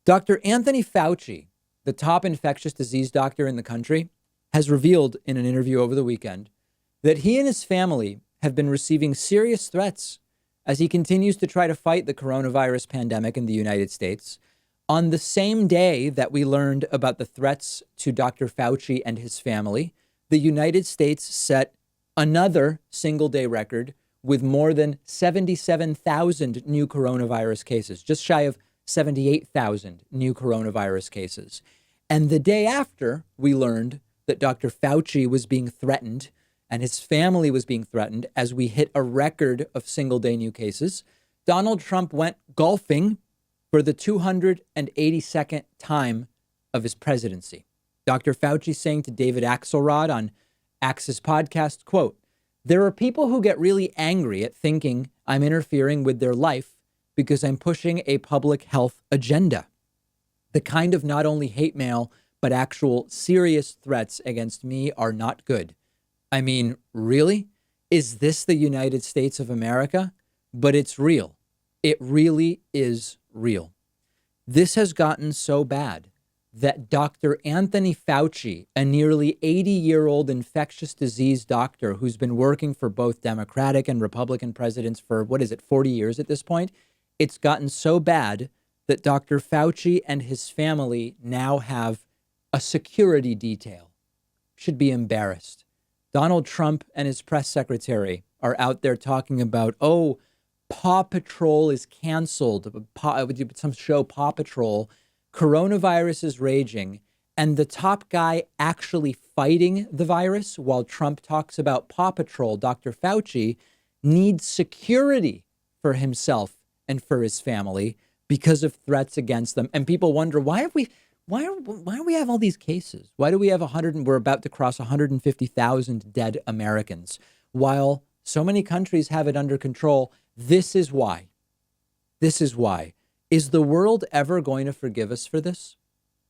Dr. Anthony Fauci, the top infectious disease doctor in the country, has revealed in an interview over the weekend that he and his family have been receiving serious threats as he continues to try to fight the coronavirus pandemic in the United States. On the same day that we learned about the threats to Dr. Fauci and his family, the United States set another single-day record with more than 77,000 new coronavirus cases, just shy of 78,000 new coronavirus cases. And the day after we learned that Dr. Fauci was being threatened and his family was being threatened as we hit a record of single-day new cases, Donald Trump went golfing for the 282nd time of his presidency. Dr. Fauci saying to David Axelrod on Axis podcast, quote, "There are people who get really angry at thinking I'm interfering with their life because I'm pushing a public health agenda. The kind of not only hate mail, but actual serious threats against me are not good. I mean, really? Is this the United States of America? But it's real. It really is real." This has gotten so bad that Dr. Anthony Fauci, a nearly 80-year-old infectious disease doctor who's been working for both Democratic and Republican presidents for, 40 years at this point? It's gotten so bad that Dr. Fauci and his family now have a security detail. Should be embarrassed. Donald Trump and his press secretary are out there talking about, Paw Patrol is canceled. Some show, Paw Patrol. Coronavirus is raging. And the top guy actually fighting the virus while Trump talks about Paw Patrol, Dr. Fauci, needs security for himself and for his family because of threats against them. And people wonder, why do we have all these cases? Why do we have we're about to cross 150,000 dead Americans while so many countries have it under control? This is why. This is why. Is the world ever going to forgive us for this?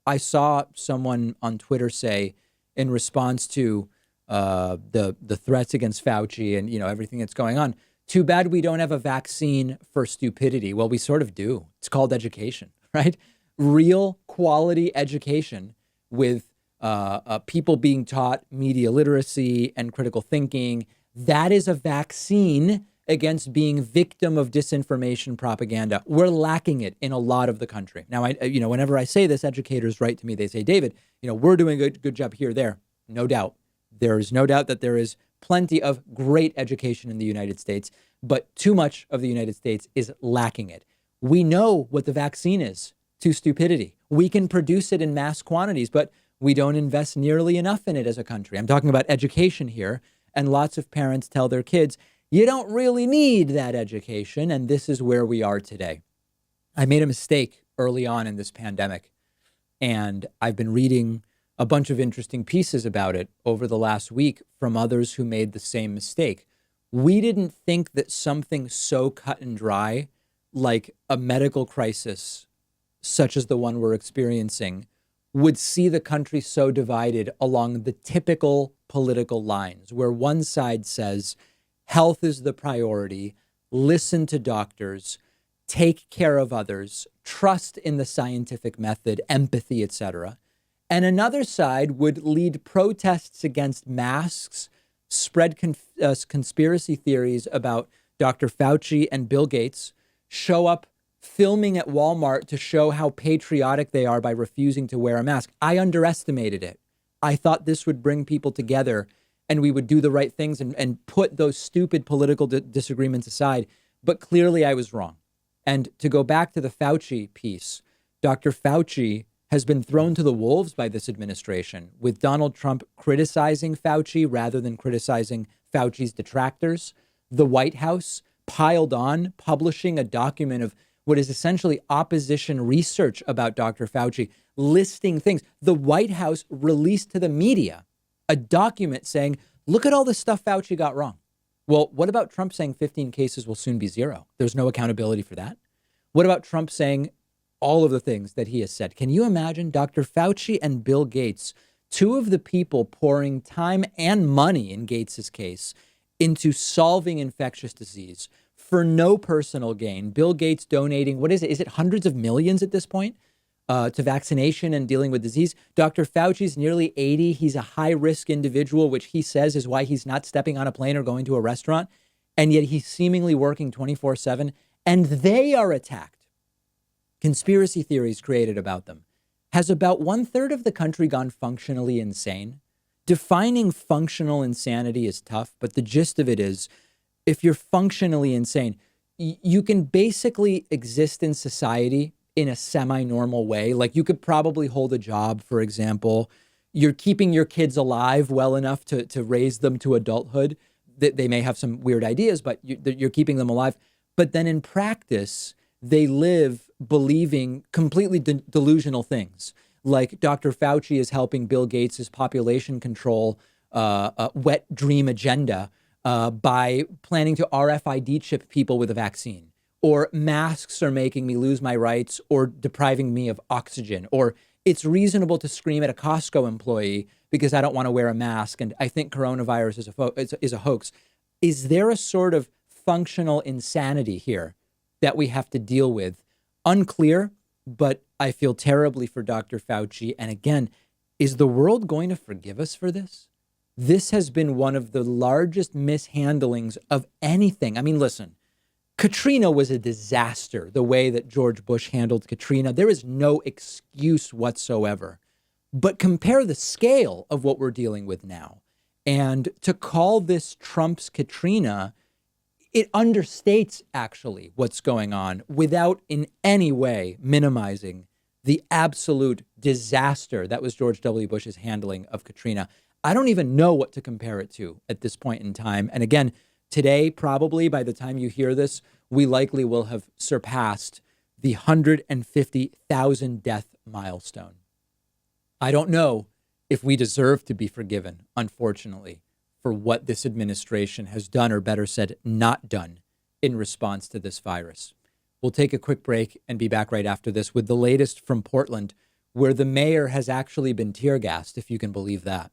I saw someone on Twitter say in response to the threats against Fauci and, everything that's going on, too bad we don't have a vaccine for stupidity. Well, we sort of do. It's called education, right? Real quality education with people being taught media literacy and critical thinking. That is a vaccine against being victim of disinformation propaganda. We're lacking it in a lot of the country. Now, whenever I say this, educators write to me, they say, David, we're doing a good job here, there. No doubt. There is no doubt that there is plenty of great education in the United States, but too much of the United States is lacking it. We know what the vaccine is to stupidity. We can produce it in mass quantities, but we don't invest nearly enough in it as a country. I'm talking about education here, and lots of parents tell their kids, you don't really need that education, and this is where we are today. I made a mistake early on in this pandemic, and I've been reading a bunch of interesting pieces about it over the last week from others who made the same mistake. We didn't think that something so cut and dry, like a medical crisis, such as the one we're experiencing, would see the country so divided along the typical political lines, where one side says, health is the priority, listen to doctors, take care of others, trust in the scientific method, empathy, etc. And another side would lead protests against masks, spread conspiracy theories about Dr. Fauci and Bill Gates, show up filming at Walmart to show how patriotic they are by refusing to wear a mask. I underestimated it. I thought this would bring people together and we would do the right things and put those stupid political disagreements aside. But clearly I was wrong. And to go back to the Fauci piece, Dr. Fauci has been thrown to the wolves by this administration, with Donald Trump criticizing Fauci rather than criticizing Fauci's detractors. The White House piled on, publishing a document of what is essentially opposition research about Dr. Fauci, listing things. The White House released to the media a document saying, look at all the stuff Fauci got wrong. Well, what about Trump saying 15 cases will soon be zero? There's no accountability for that. What about Trump saying all of the things that he has said? Can you imagine Dr. Fauci and Bill Gates, two of the people pouring time and money in Gates's case into solving infectious disease for no personal gain? Bill Gates donating, what is it? Is it hundreds of millions at this point? to vaccination and dealing with disease. Dr. Fauci's nearly 80. He's a high-risk individual, which he says is why he's not stepping on a plane or going to a restaurant. And yet he's seemingly working 24/7. And they are attacked. Conspiracy theories created about them. Has about 1/3 of the country gone functionally insane? Defining functional insanity is tough, but the gist of it is, if you're functionally insane, you can basically exist in society in a semi-normal way. Like you could probably hold a job, for example. You're keeping your kids alive well enough to raise them to adulthood. They may have some weird ideas, but you're keeping them alive. But then in practice, they live believing completely delusional things. Like Dr. Fauci is helping Bill Gates' population control wet dream agenda by planning to RFID chip people with a vaccine. Or masks are making me lose my rights or depriving me of oxygen. Or it's reasonable to scream at a Costco employee because I don't want to wear a mask and I think coronavirus is a hoax. Is there a sort of functional insanity here that we have to deal with? Unclear, but I feel terribly for Dr. Fauci. And again, is the world going to forgive us for this? This has been one of the largest mishandlings of anything. I mean, listen, Katrina was a disaster, the way that George Bush handled Katrina. There is no excuse whatsoever. But compare the scale of what we're dealing with now. And to call this Trump's Katrina, it understates actually what's going on without in any way minimizing the absolute disaster that was George W. Bush's handling of Katrina. I don't even know what to compare it to at this point in time. And again, today, probably by the time you hear this, we likely will have surpassed the 150,000 death milestone. I don't know if we deserve to be forgiven, unfortunately, for what this administration has done, or better said, not done in response to this virus. We'll take a quick break and be back right after this with the latest from Portland, where the mayor has actually been tear gassed, if you can believe that.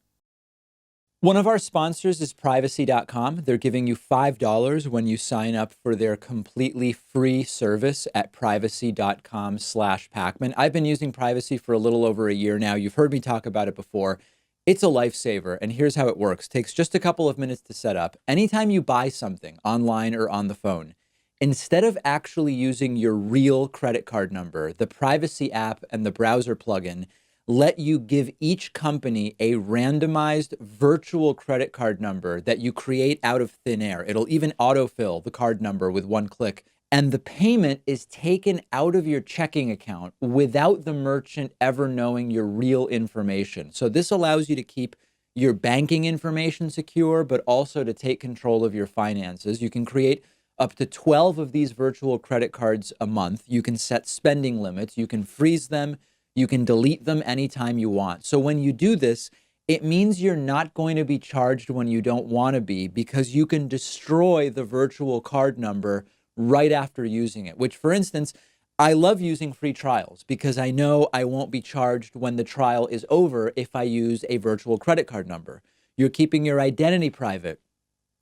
One of our sponsors is privacy.com. They're giving you $5 when you sign up for their completely free service at privacy.com/Pakman. I've been using Privacy for a little over a year now. You've heard me talk about it before. It's a lifesaver, and here's how it works. It takes just a couple of minutes to set up. Anytime you buy something online or on the phone, instead of actually using your real credit card number, the Privacy app and the browser plugin let you give each company a randomized virtual credit card number that you create out of thin air. It'll even autofill the card number with one click. And the payment is taken out of your checking account without the merchant ever knowing your real information. So this allows you to keep your banking information secure, but also to take control of your finances. You can create up to 12 of these virtual credit cards a month. You can set spending limits. You can freeze them. You can delete them anytime you want. So when you do this, it means you're not going to be charged when you don't want to be, because you can destroy the virtual card number right after using it, which, for instance, I love using free trials because I know I won't be charged when the trial is over if I use a virtual credit card number. You're keeping your identity private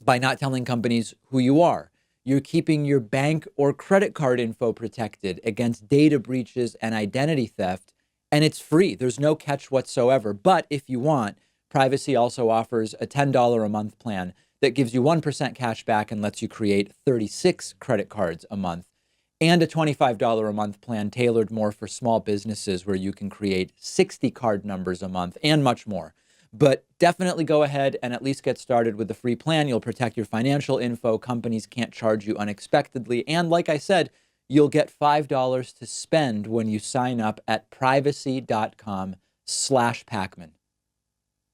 by not telling companies who you are. You're keeping your bank or credit card info protected against data breaches and identity theft. And it's free. There's no catch whatsoever. But if you want, Privacy also offers a $10 a month plan that gives you 1% cash back and lets you create 36 credit cards a month, and a $25 a month plan tailored more for small businesses where you can create 60 card numbers a month and much more. But definitely go ahead and at least get started with the free plan. You'll protect your financial info. Companies can't charge you unexpectedly. And like I said, you'll get $5 to spend when you sign up at privacy.com/Pakman.